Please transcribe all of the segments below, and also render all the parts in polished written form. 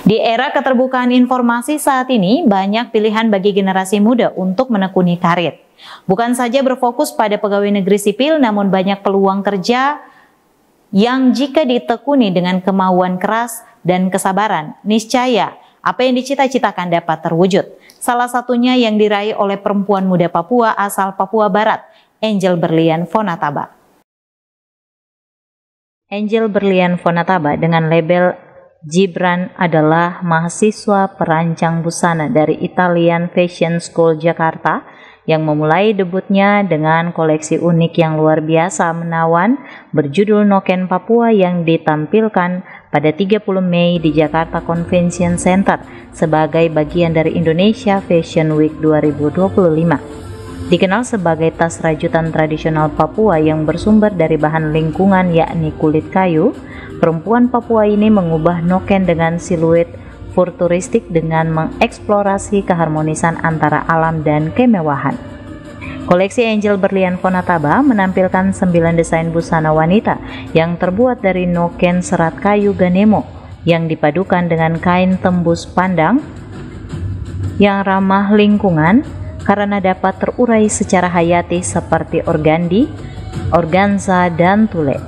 Di era keterbukaan informasi saat ini, banyak pilihan bagi generasi muda untuk menekuni karir. Bukan saja berfokus pada pegawai negeri sipil, namun banyak peluang kerja yang jika ditekuni dengan kemauan keras dan kesabaran, niscaya apa yang dicita-citakan dapat terwujud. Salah satunya yang diraih oleh perempuan muda Papua asal Papua Barat, Angel Berlian Fonataba. Angel Berlian Fonataba dengan label Gibran adalah mahasiswa perancang busana dari Italian Fashion School Jakarta yang memulai debutnya dengan koleksi unik yang luar biasa menawan berjudul Noken Papua yang ditampilkan pada 30 Mei di Jakarta Convention Center sebagai bagian dari Indonesia Fashion Week 2025. Dikenal sebagai tas rajutan tradisional Papua yang bersumber dari bahan lingkungan yakni kulit kayu, perempuan Papua ini mengubah noken dengan siluet futuristik dengan mengeksplorasi keharmonisan antara alam dan kemewahan. Koleksi Angel Berlian Fonataba menampilkan 9 desain busana wanita yang terbuat dari noken serat kayu ganemo yang dipadukan dengan kain tembus pandang yang ramah lingkungan karena dapat terurai secara hayati seperti organdi, organza, dan tule.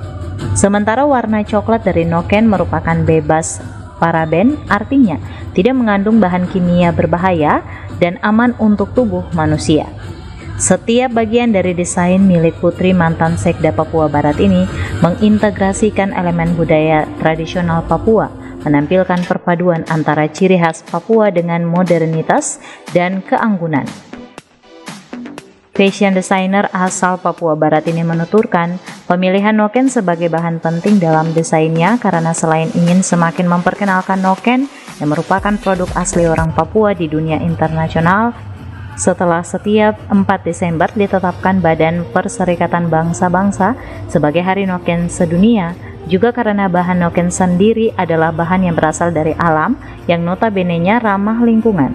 Sementara warna coklat dari noken merupakan bebas paraben, artinya tidak mengandung bahan kimia berbahaya dan aman untuk tubuh manusia. Setiap bagian dari desain milik putri mantan Sekda Papua Barat ini mengintegrasikan elemen budaya tradisional Papua, menampilkan perpaduan antara ciri khas Papua dengan modernitas dan keanggunan. Fashion designer asal Papua Barat ini menuturkan pemilihan noken sebagai bahan penting dalam desainnya karena selain ingin semakin memperkenalkan noken yang merupakan produk asli orang Papua di dunia internasional, setelah setiap 4 Desember ditetapkan Badan Perserikatan Bangsa-Bangsa sebagai Hari Noken Sedunia, juga karena bahan noken sendiri adalah bahan yang berasal dari alam yang notabene-nya ramah lingkungan.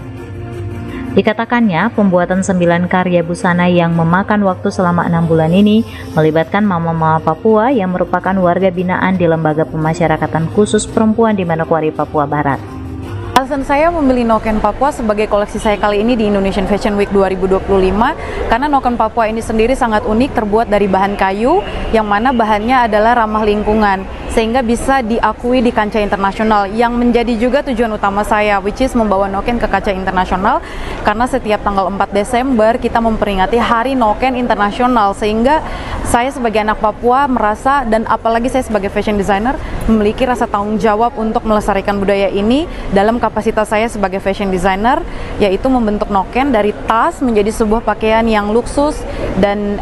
Dikatakannya, pembuatan 9 karya busana yang memakan waktu selama 6 bulan ini melibatkan mama-mama Papua yang merupakan warga binaan di Lembaga Pemasyarakatan Khusus Perempuan di Manokwari, Papua Barat. Alasan saya memilih noken Papua sebagai koleksi saya kali ini di Indonesian Fashion Week 2025 karena noken Papua ini sendiri sangat unik, terbuat dari bahan kayu yang mana bahannya adalah ramah lingkungan sehingga bisa diakui di kancah internasional, yang menjadi juga tujuan utama saya, which is membawa noken ke kancah internasional karena setiap tanggal 4 Desember kita memperingati Hari Noken Internasional, sehingga saya sebagai anak Papua merasa, dan apalagi saya sebagai fashion designer, memiliki rasa tanggung jawab untuk melestarikan budaya ini dalam kapasitas saya sebagai fashion designer, yaitu membentuk noken dari tas menjadi sebuah pakaian yang luksus dan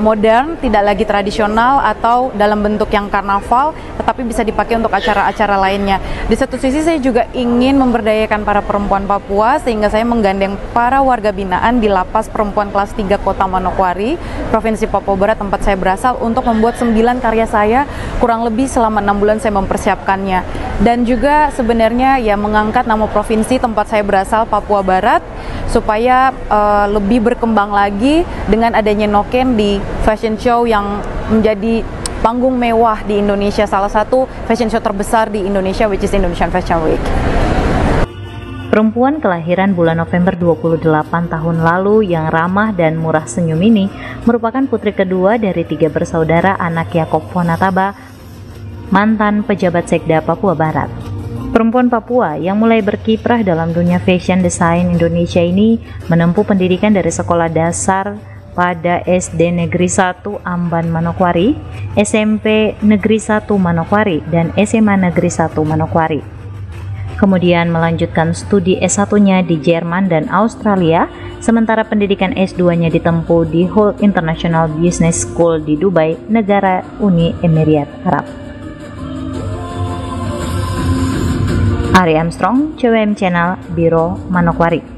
modern, tidak lagi tradisional atau dalam bentuk yang karnaval, tetapi bisa dipakai untuk acara-acara lainnya. Di satu sisi saya juga ingin memberdayakan para perempuan Papua, sehingga saya menggandeng para warga binaan di Lapas Perempuan Kelas 3 Kota Manokwari, Provinsi Papua Barat tempat saya berasal, untuk membuat 9 karya saya, kurang lebih selama 6 bulan saya mempersiapkannya. Dan juga sebenarnya ya mengangkat nama provinsi tempat saya berasal, Papua Barat, supaya lebih berkembang lagi dengan adanya noken di fashion show yang menjadi panggung mewah di Indonesia, salah satu fashion show terbesar di Indonesia, which is Indonesian Fashion Week. Perempuan kelahiran bulan November 28 tahun lalu yang ramah dan murah senyum ini merupakan putri kedua dari 3 bersaudara anak Yakob Fonataba, mantan pejabat Sekda Papua Barat. Perempuan Papua yang mulai berkiprah dalam dunia fashion design Indonesia ini menempuh pendidikan dari sekolah dasar pada SD Negeri 1 Amban Manokwari, SMP Negeri 1 Manokwari, dan SMA Negeri 1 Manokwari. Kemudian melanjutkan studi S1-nya di Jerman dan Australia, sementara pendidikan S2-nya ditempuh di Hull International Business School di Dubai, negara Uni Emirat Arab. Ari Armstrong, CWM Channel, Biro Manokwari.